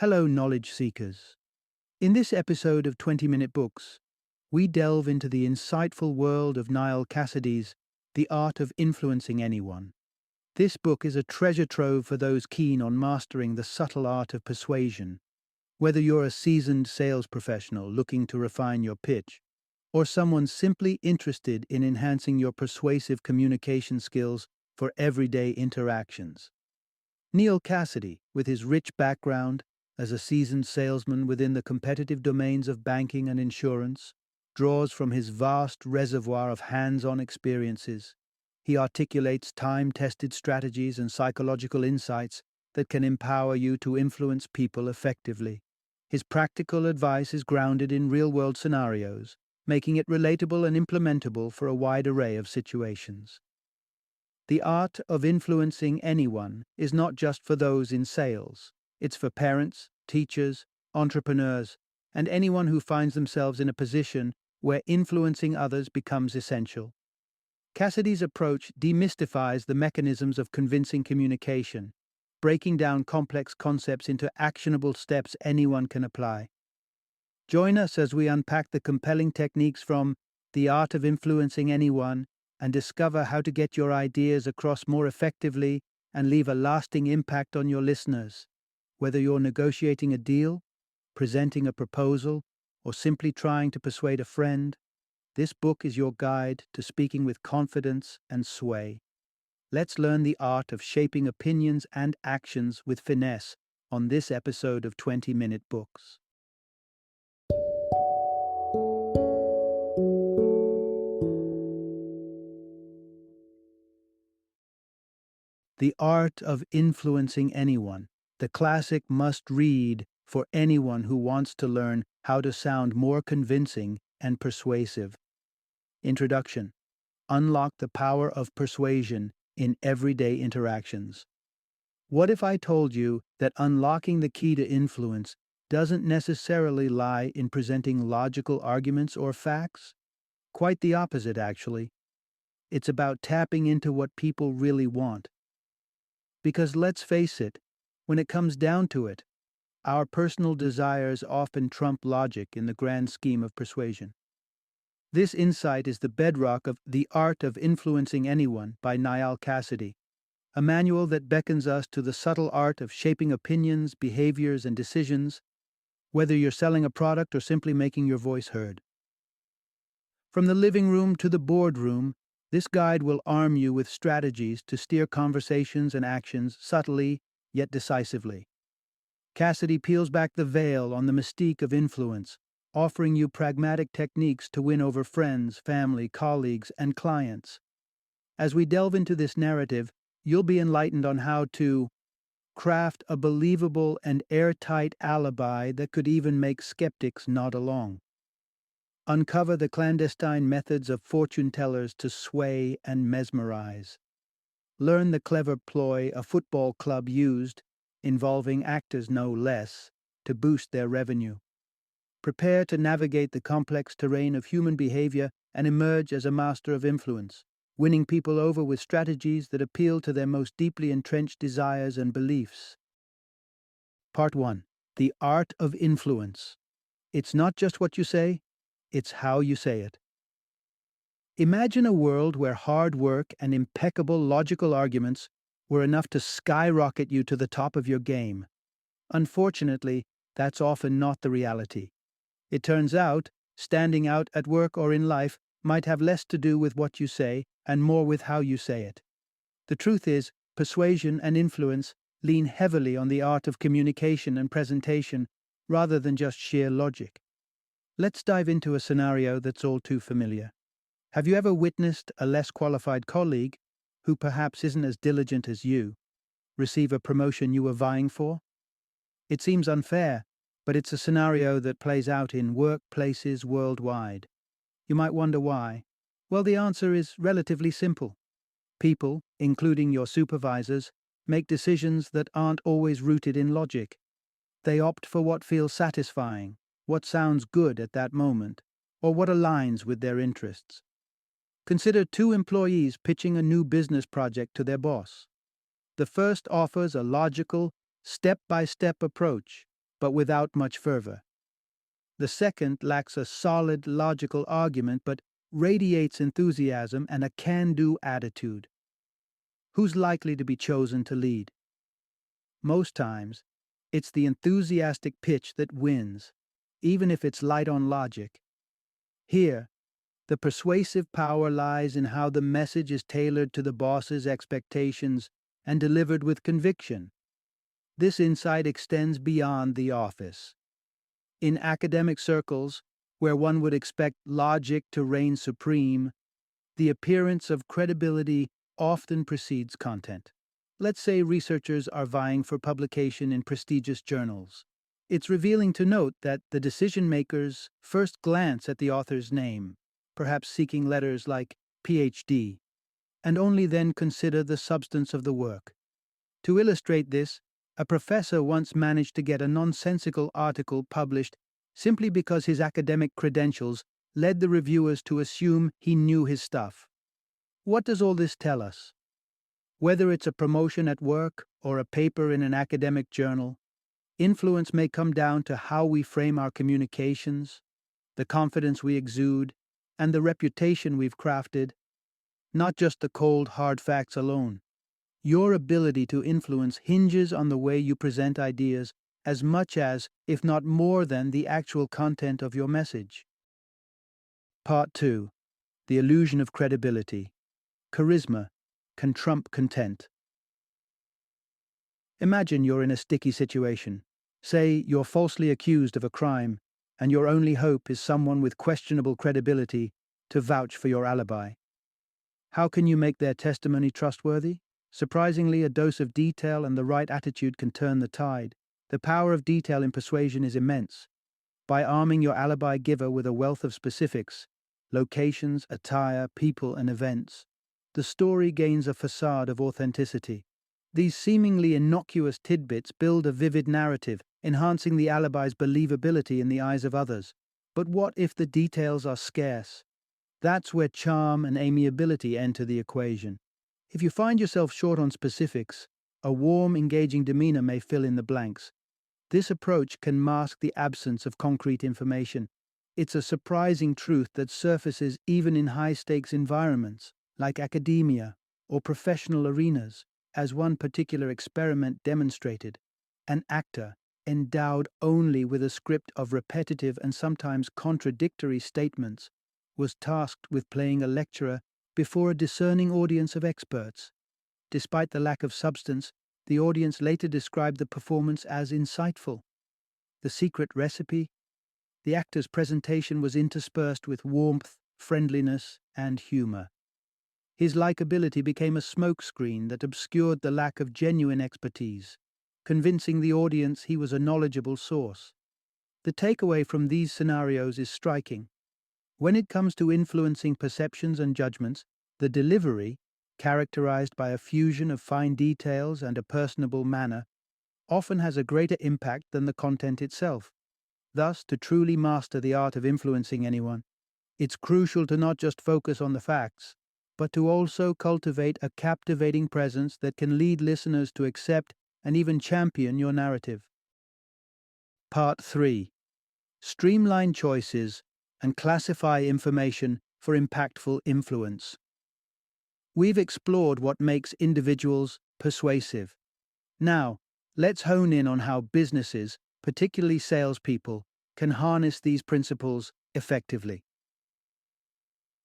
Hello, knowledge seekers. In this episode of 20-Minute Books, we delve into the insightful world of Niall Cassidy's The Art of Influencing Anyone. This book is a treasure trove for those keen on mastering the subtle art of persuasion. Whether you're a seasoned sales professional looking to refine your pitch, or someone simply interested in enhancing your persuasive communication skills for everyday interactions. Niall Cassidy, with his rich background as a seasoned salesman within the competitive domains of banking and insurance, draws from his vast reservoir of hands-on experiences. He articulates time-tested strategies and psychological insights that can empower you to influence people effectively. His practical advice is grounded in real-world scenarios, making it relatable and implementable for a wide array of situations. The art of influencing anyone is not just for those in sales. It's for parents, teachers, entrepreneurs, and anyone who finds themselves in a position where influencing others becomes essential. Cassidy's approach demystifies the mechanisms of convincing communication, breaking down complex concepts into actionable steps anyone can apply. Join us as we unpack the compelling techniques from The Art of Influencing Anyone and discover how to get your ideas across more effectively and leave a lasting impact on your listeners. Whether you're negotiating a deal, presenting a proposal, or simply trying to persuade a friend, this book is your guide to speaking with confidence and sway. Let's learn the art of shaping opinions and actions with finesse on this episode of 20-Minute Books. The Art of Influencing Anyone, the classic must-read for anyone who wants to learn how to sound more convincing and persuasive. Introduction. Unlock the power of persuasion in everyday interactions. What if I told you that unlocking the key to influence doesn't necessarily lie in presenting logical arguments or facts? Quite the opposite, actually. It's about tapping into what people really want. Because let's face it, when it comes down to it, our personal desires often trump logic in the grand scheme of persuasion. This insight is the bedrock of The Art of Influencing Anyone by Niall Cassidy, a manual that beckons us to the subtle art of shaping opinions, behaviors, and decisions, whether you're selling a product or simply making your voice heard. From the living room to the boardroom, this guide will arm you with strategies to steer conversations and actions subtly yet decisively. Cassidy peels back the veil on the mystique of influence, offering you pragmatic techniques to win over friends, family, colleagues, and clients. As we delve into this narrative, you'll be enlightened on how to craft a believable and airtight alibi that could even make skeptics nod along. Uncover the clandestine methods of fortune tellers to sway and mesmerize. Learn the clever ploy a football club used, involving actors no less, to boost their revenue. Prepare to navigate the complex terrain of human behavior and emerge as a master of influence, winning people over with strategies that appeal to their most deeply entrenched desires and beliefs. Part 1. The Art of Influence. It's not just what you say, it's how you say it. Imagine a world where hard work and impeccable logical arguments were enough to skyrocket you to the top of your game. Unfortunately, that's often not the reality. It turns out, standing out at work or in life might have less to do with what you say and more with how you say it. The truth is, persuasion and influence lean heavily on the art of communication and presentation rather than just sheer logic. Let's dive into a scenario that's all too familiar. Have you ever witnessed a less qualified colleague, who perhaps isn't as diligent as you, receive a promotion you were vying for? It seems unfair, but it's a scenario that plays out in workplaces worldwide. You might wonder why. Well, the answer is relatively simple. People, including your supervisors, make decisions that aren't always rooted in logic. They opt for what feels satisfying, what sounds good at that moment, or what aligns with their interests. Consider two employees pitching a new business project to their boss. The first offers a logical, step-by-step approach, but without much fervor. The second lacks a solid logical argument but radiates enthusiasm and a can-do attitude. Who's likely to be chosen to lead? Most times, it's the enthusiastic pitch that wins, even if it's light on logic. Here, the persuasive power lies in how the message is tailored to the boss's expectations and delivered with conviction. This insight extends beyond the office. In academic circles, where one would expect logic to reign supreme, the appearance of credibility often precedes content. Let's say researchers are vying for publication in prestigious journals. It's revealing to note that the decision makers first glance at the author's name, perhaps seeking letters like PhD, and only then consider the substance of the work. To illustrate this, a professor once managed to get a nonsensical article published simply because his academic credentials led the reviewers to assume he knew his stuff. What does all this tell us? Whether it's a promotion at work or a paper in an academic journal, influence may come down to how we frame our communications, the confidence we exude, and the reputation we've crafted, not just the cold, hard facts alone. Your ability to influence hinges on the way you present ideas as much as, if not more than, the actual content of your message. Part 2. The illusion of credibility. Charisma can trump content. Imagine you're in a sticky situation. Say you're falsely accused of a crime, and your only hope is someone with questionable credibility to vouch for your alibi. How can you make their testimony trustworthy? Surprisingly, a dose of detail and the right attitude can turn the tide. The power of detail in persuasion is immense. By arming your alibi giver with a wealth of specifics, locations, attire, people, and events, the story gains a facade of authenticity. These seemingly innocuous tidbits build a vivid narrative, enhancing the alibi's believability in the eyes of others. But what if the details are scarce? That's where charm and amiability enter the equation. If you find yourself short on specifics, a warm, engaging demeanor may fill in the blanks. This approach can mask the absence of concrete information. It's a surprising truth that surfaces even in high-stakes environments, like academia or professional arenas, as one particular experiment demonstrated. An actor, endowed only with a script of repetitive and sometimes contradictory statements, was tasked with playing a lecturer before a discerning audience of experts. Despite the lack of substance, the audience later described the performance as insightful. The secret recipe? The actor's presentation was interspersed with warmth, friendliness, and humor. His likability became a smokescreen that obscured the lack of genuine expertise, convincing the audience he was a knowledgeable source. The takeaway from these scenarios is striking. When it comes to influencing perceptions and judgments, the delivery, characterized by a fusion of fine details and a personable manner, often has a greater impact than the content itself. Thus, to truly master the art of influencing anyone, it's crucial to not just focus on the facts, but to also cultivate a captivating presence that can lead listeners to accept and even champion your narrative. Part 3. Streamline choices and classify information for impactful influence. We've explored what makes individuals persuasive. Now, let's hone in on how businesses, particularly salespeople, can harness these principles effectively.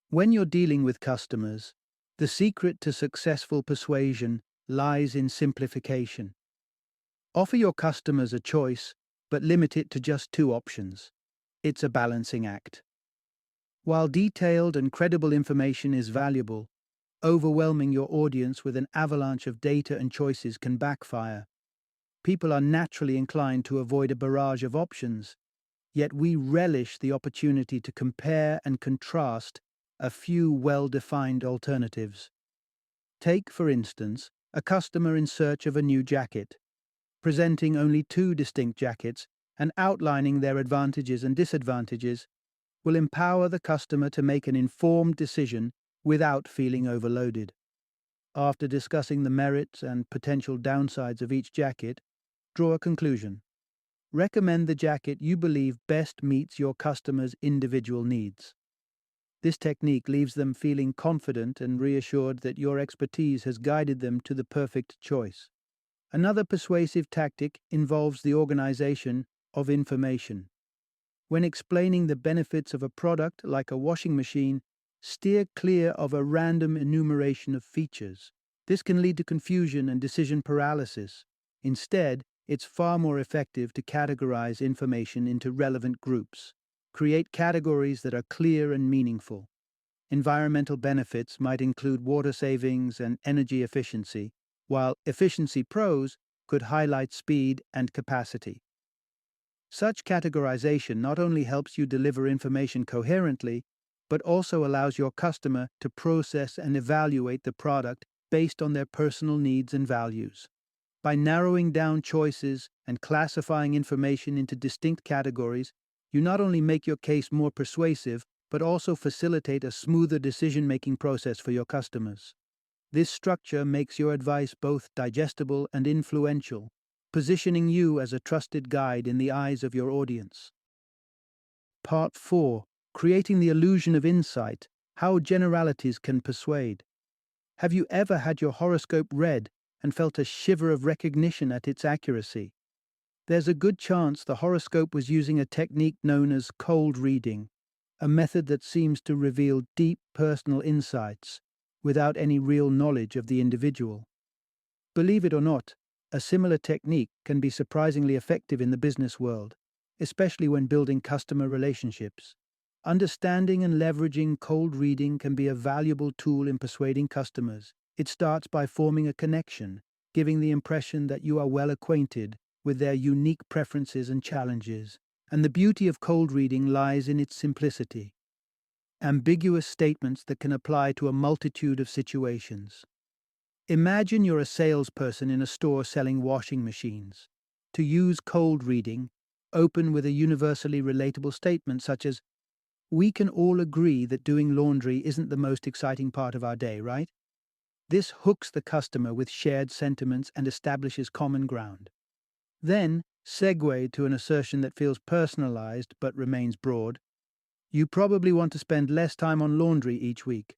When you're dealing with customers, the secret to successful persuasion lies in simplification. Offer your customers a choice, but limit it to just 2 options. It's a balancing act. While detailed and credible information is valuable, overwhelming your audience with an avalanche of data and choices can backfire. People are naturally inclined to avoid a barrage of options, yet we relish the opportunity to compare and contrast a few well-defined alternatives. Take, for instance, a customer in search of a new jacket. Presenting only 2 distinct jackets and outlining their advantages and disadvantages will empower the customer to make an informed decision without feeling overloaded. After discussing the merits and potential downsides of each jacket, draw a conclusion. Recommend the jacket you believe best meets your customer's individual needs. This technique leaves them feeling confident and reassured that your expertise has guided them to the perfect choice. Another persuasive tactic involves the organization of information. When explaining the benefits of a product like a washing machine, steer clear of a random enumeration of features. This can lead to confusion and decision paralysis. Instead, it's far more effective to categorize information into relevant groups. Create categories that are clear and meaningful. Environmental benefits might include water savings and energy efficiency, while efficiency pros could highlight speed and capacity. Such categorization not only helps you deliver information coherently, but also allows your customer to process and evaluate the product based on their personal needs and values. By narrowing down choices and classifying information into distinct categories, you not only make your case more persuasive, but also facilitate a smoother decision-making process for your customers. This structure makes your advice both digestible and influential, positioning you as a trusted guide in the eyes of your audience. Part 4. Creating the illusion of insight. How generalities can persuade. Have you ever had your horoscope read and felt a shiver of recognition at its accuracy? There's a good chance the horoscope was using a technique known as cold reading, a method that seems to reveal deep personal insights without any real knowledge of the individual. Believe it or not, a similar technique can be surprisingly effective in the business world, especially when building customer relationships. Understanding and leveraging cold reading can be a valuable tool in persuading customers. It starts by forming a connection, giving the impression that you are well acquainted with their unique preferences and challenges. And the beauty of cold reading lies in its simplicity. Ambiguous statements that can apply to a multitude of situations. Imagine you're a salesperson in a store selling washing machines. To use cold reading, open with a universally relatable statement such as, "We can all agree that doing laundry isn't the most exciting part of our day, right?" This hooks the customer with shared sentiments and establishes common ground. Then, segue to an assertion that feels personalized but remains broad. You probably want to spend less time on laundry each week.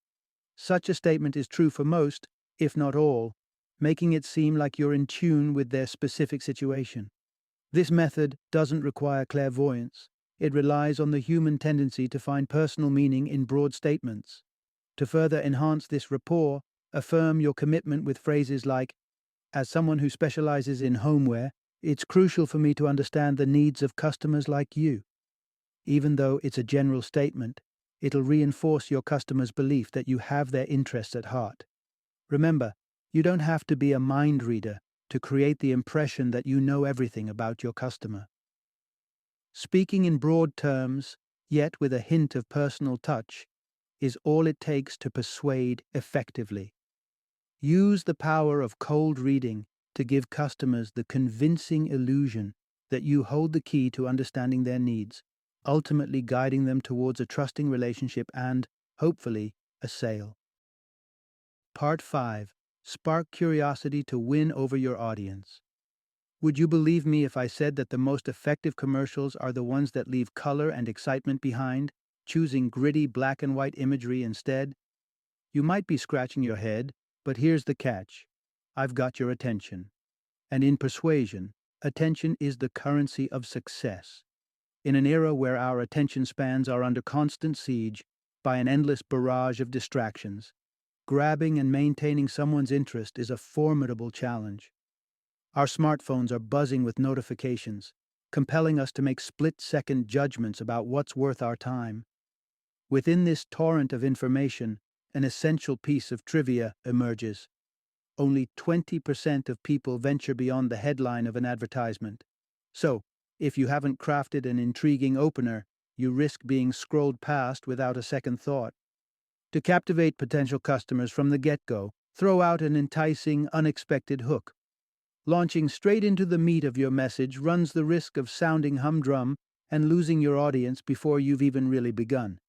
Such a statement is true for most, if not all, making it seem like you're in tune with their specific situation. This method doesn't require clairvoyance. It relies on the human tendency to find personal meaning in broad statements. To further enhance this rapport, affirm your commitment with phrases like, "As someone who specializes in homeware, it's crucial for me to understand the needs of customers like you." Even though it's a general statement, it'll reinforce your customer's belief that you have their interests at heart. Remember, you don't have to be a mind reader to create the impression that you know everything about your customer. Speaking in broad terms, yet with a hint of personal touch, is all it takes to persuade effectively. Use the power of cold reading to give customers the convincing illusion that you hold the key to understanding their needs, ultimately guiding them towards a trusting relationship and, hopefully, a sale. Part 5. Spark curiosity to win over your audience. Would you believe me if I said that the most effective commercials are the ones that leave color and excitement behind, choosing gritty black and white imagery instead? You might be scratching your head, but here's the catch. I've got your attention. And in persuasion, attention is the currency of success. In an era where our attention spans are under constant siege by an endless barrage of distractions, grabbing and maintaining someone's interest is a formidable challenge. Our smartphones are buzzing with notifications, compelling us to make split-second judgments about what's worth our time. Within this torrent of information, an essential piece of trivia emerges. Only 20% of people venture beyond the headline of an advertisement. So, if you haven't crafted an intriguing opener, you risk being scrolled past without a second thought. To captivate potential customers from the get-go, throw out an enticing, unexpected hook. Launching straight into the meat of your message runs the risk of sounding humdrum and losing your audience before you've even really begun.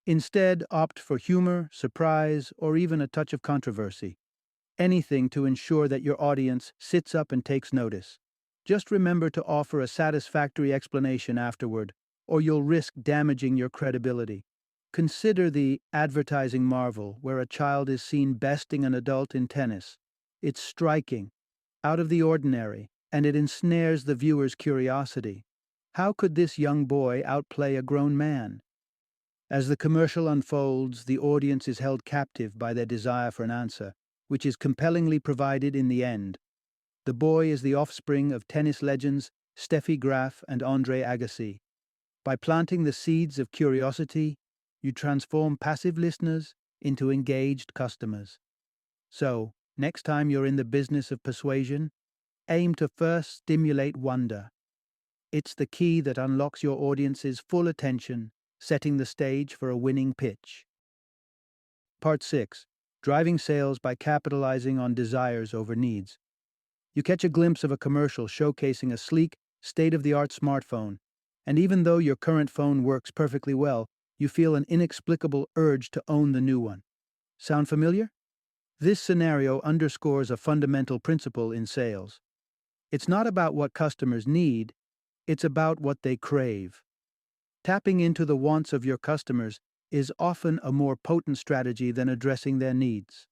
Instead, opt for humor, surprise, or even a touch of controversy. Anything to ensure that your audience sits up and takes notice. Just remember to offer a satisfactory explanation afterward, or you'll risk damaging your credibility. Consider the advertising marvel where a child is seen besting an adult in tennis. It's striking, out of the ordinary, and it ensnares the viewer's curiosity. How could this young boy outplay a grown man? As the commercial unfolds, the audience is held captive by their desire for an answer, which is compellingly provided in the end. The boy is the offspring of tennis legends Steffi Graf and Andre Agassi. By planting the seeds of curiosity, you transform passive listeners into engaged customers. So, next time you're in the business of persuasion, aim to first stimulate wonder. It's the key that unlocks your audience's full attention, setting the stage for a winning pitch. Part 6. Driving sales by capitalizing on desires over needs. You catch a glimpse of a commercial showcasing a sleek, state-of-the-art smartphone, and even though your current phone works perfectly well, you feel an inexplicable urge to own the new one. Sound familiar? This scenario underscores a fundamental principle in sales. It's not about what customers need, it's about what they crave. Tapping into the wants of your customers is often a more potent strategy than addressing their needs.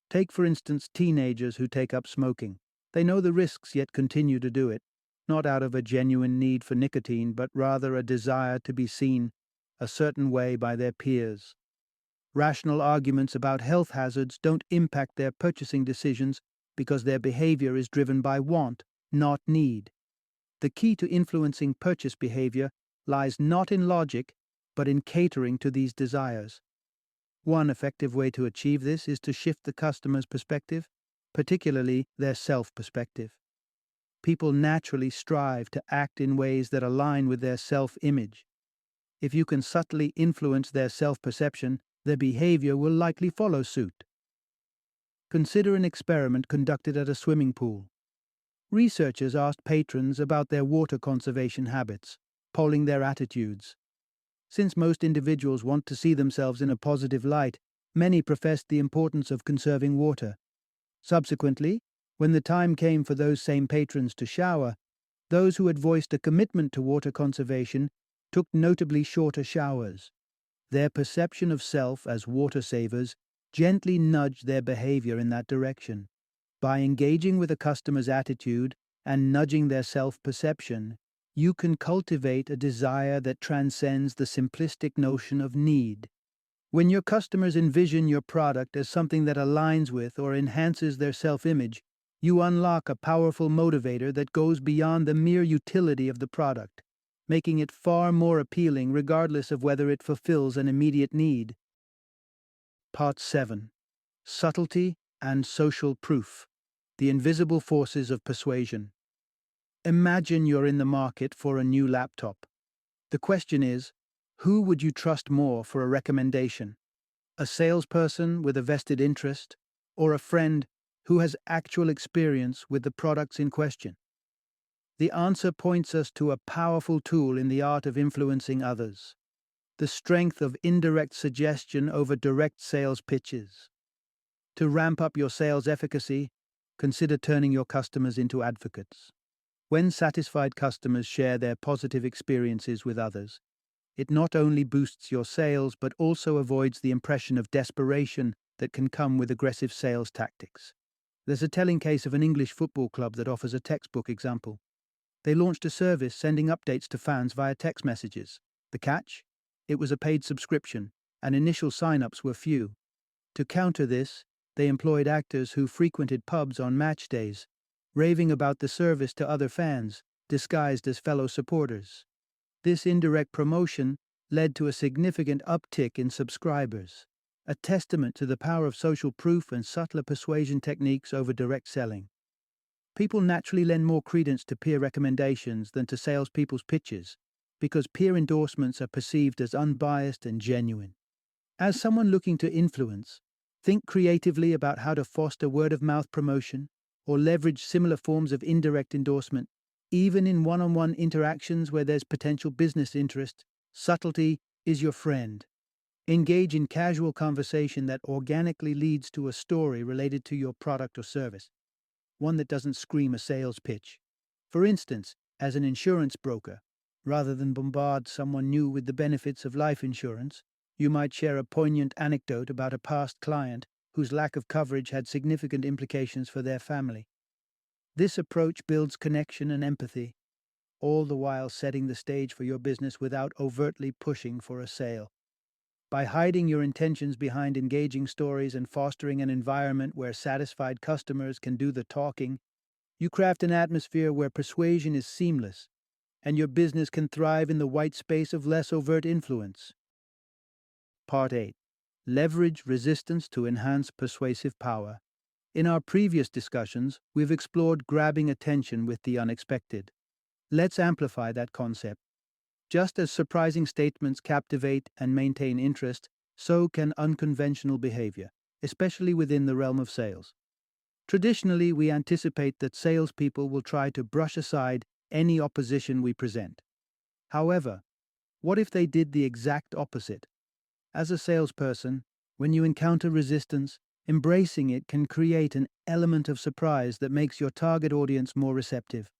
Take, for instance, teenagers who take up smoking. They know the risks yet continue to do it, not out of a genuine need for nicotine, but rather a desire to be seen a certain way by their peers. Rational arguments about health hazards don't impact their purchasing decisions because their behavior is driven by want, not need. The key to influencing purchase behavior lies not in logic, but in catering to these desires. One effective way to achieve this is to shift the customer's perspective, particularly their self-perspective. People naturally strive to act in ways that align with their self-image. If you can subtly influence their self-perception, their behavior will likely follow suit. Consider an experiment conducted at a swimming pool. Researchers asked patrons about their water conservation habits, polling their attitudes. Since most individuals want to see themselves in a positive light, many professed the importance of conserving water. Subsequently, when the time came for those same patrons to shower, those who had voiced a commitment to water conservation took notably shorter showers. Their perception of self as water savers gently nudged their behavior in that direction. By engaging with a customer's attitude and nudging their self-perception, you can cultivate a desire that transcends the simplistic notion of need. When your customers envision your product as something that aligns with or enhances their self-image, you unlock a powerful motivator that goes beyond the mere utility of the product, making it far more appealing regardless of whether it fulfills an immediate need. Part 7. Subtlety and Social Proof. The Invisible Forces of Persuasion. Imagine you're in the market for a new laptop. The question is, who would you trust more for a recommendation? A salesperson with a vested interest, or a friend who has actual experience with the products in question? The answer points us to a powerful tool in the art of influencing others: the strength of indirect suggestion over direct sales pitches. To ramp up your sales efficacy, consider turning your customers into advocates. When satisfied customers share their positive experiences with others, it not only boosts your sales but also avoids the impression of desperation that can come with aggressive sales tactics. There's a telling case of an English football club that offers a textbook example. They launched a service sending updates to fans via text messages. The catch? It was a paid subscription, and initial sign-ups were few. To counter this, they employed actors who frequented pubs on match days, raving about the service to other fans, disguised as fellow supporters. This indirect promotion led to a significant uptick in subscribers, a testament to the power of social proof and subtler persuasion techniques over direct selling. People naturally lend more credence to peer recommendations than to salespeople's pitches, because peer endorsements are perceived as unbiased and genuine. As someone looking to influence, think creatively about how to foster word-of-mouth promotion or leverage similar forms of indirect endorsement. Even in one-on-one interactions where there's potential business interest, subtlety is your friend. Engage in casual conversation that organically leads to a story related to your product or service, one that doesn't scream a sales pitch. For instance, as an insurance broker, rather than bombard someone new with the benefits of life insurance, you might share a poignant anecdote about a past client whose lack of coverage had significant implications for their family. This approach builds connection and empathy, all the while setting the stage for your business without overtly pushing for a sale. By hiding your intentions behind engaging stories and fostering an environment where satisfied customers can do the talking, you craft an atmosphere where persuasion is seamless and your business can thrive in the white space of less overt influence. Part 8. Leverage resistance to enhance persuasive power. In our previous discussions, we've explored grabbing attention with the unexpected. Let's amplify that concept. Just as surprising statements captivate and maintain interest, so can unconventional behavior, especially within the realm of sales. Traditionally, we anticipate that salespeople will try to brush aside any opposition we present. However, what if they did the exact opposite? As a salesperson, when you encounter resistance, embracing it can create an element of surprise that makes your target audience more receptive.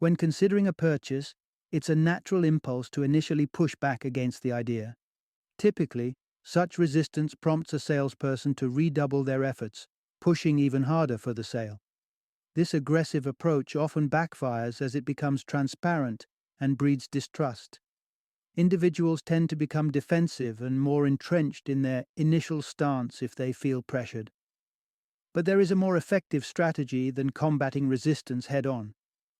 When considering a purchase, it's a natural impulse to initially push back against the idea. Typically, such resistance prompts a salesperson to redouble their efforts, pushing even harder for the sale. This aggressive approach often backfires as it becomes transparent and breeds distrust. Individuals tend to become defensive and more entrenched in their initial stance if they feel pressured. But there is a more effective strategy than combating resistance head-on,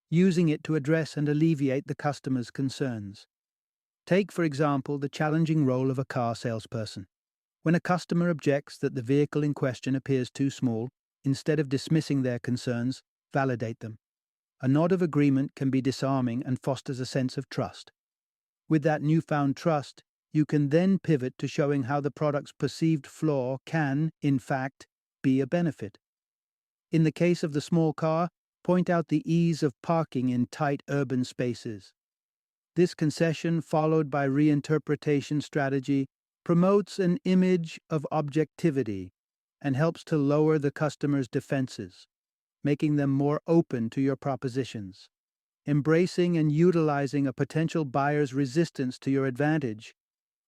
using it to address and alleviate the customer's concerns. Take, for example, the challenging role of a car salesperson. When a customer objects that the vehicle in question appears too small, instead of dismissing their concerns, validate them. A nod of agreement can be disarming and fosters a sense of trust. With that newfound trust, you can then pivot to showing how the product's perceived flaw can, in fact, be a benefit. In the case of the small car, point out the ease of parking in tight urban spaces. This concession, followed by reinterpretation strategy, promotes an image of objectivity and helps to lower the customer's defenses, making them more open to your propositions. Embracing and utilizing a potential buyer's resistance to your advantage,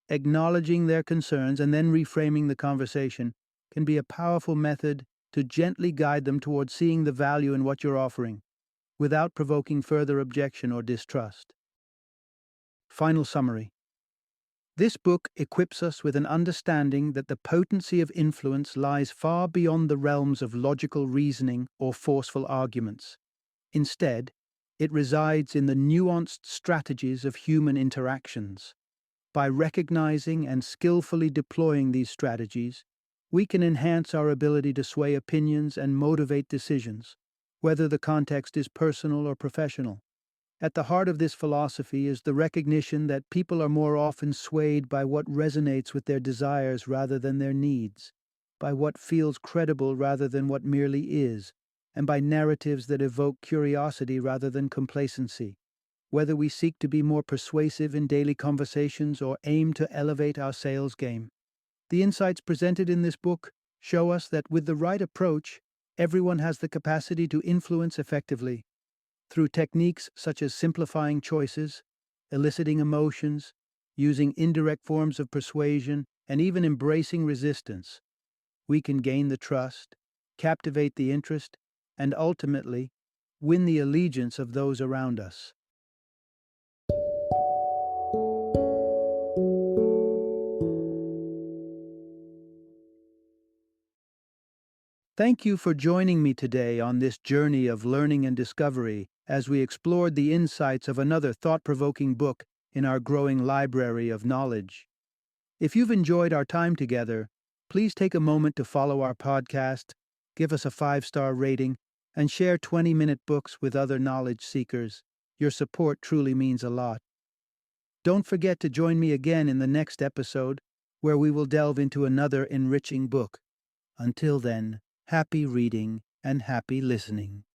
acknowledging their concerns and then reframing the conversation can be a powerful method to gently guide them towards seeing the value in what you're offering, without provoking further objection or distrust. Final summary. This book equips us with an understanding that the potency of influence lies far beyond the realms of logical reasoning or forceful arguments. Instead, it resides in the nuanced strategies of human interactions. By recognizing and skillfully deploying these strategies, we can enhance our ability to sway opinions and motivate decisions, whether the context is personal or professional. At the heart of this philosophy is the recognition that people are more often swayed by what resonates with their desires rather than their needs, by what feels credible rather than what merely is, and by narratives that evoke curiosity rather than complacency. Whether we seek to be more persuasive in daily conversations or aim to elevate our sales game, the insights presented in this book show us that with the right approach, everyone has the capacity to influence effectively. Through techniques such as simplifying choices, eliciting emotions, using indirect forms of persuasion, and even embracing resistance, we can gain the trust, captivate the interest, and ultimately win the allegiance of those around us. Thank you for joining me today on this journey of learning and discovery as we explored the insights of another thought-provoking book in our growing library of knowledge. If you've enjoyed our time together, please take a moment to follow our podcast, give us a 5-star rating, and share 20-minute books with other knowledge seekers. Your support truly means a lot. Don't forget to join me again in the next episode, where we will delve into another enriching book. Until then, happy reading and happy listening.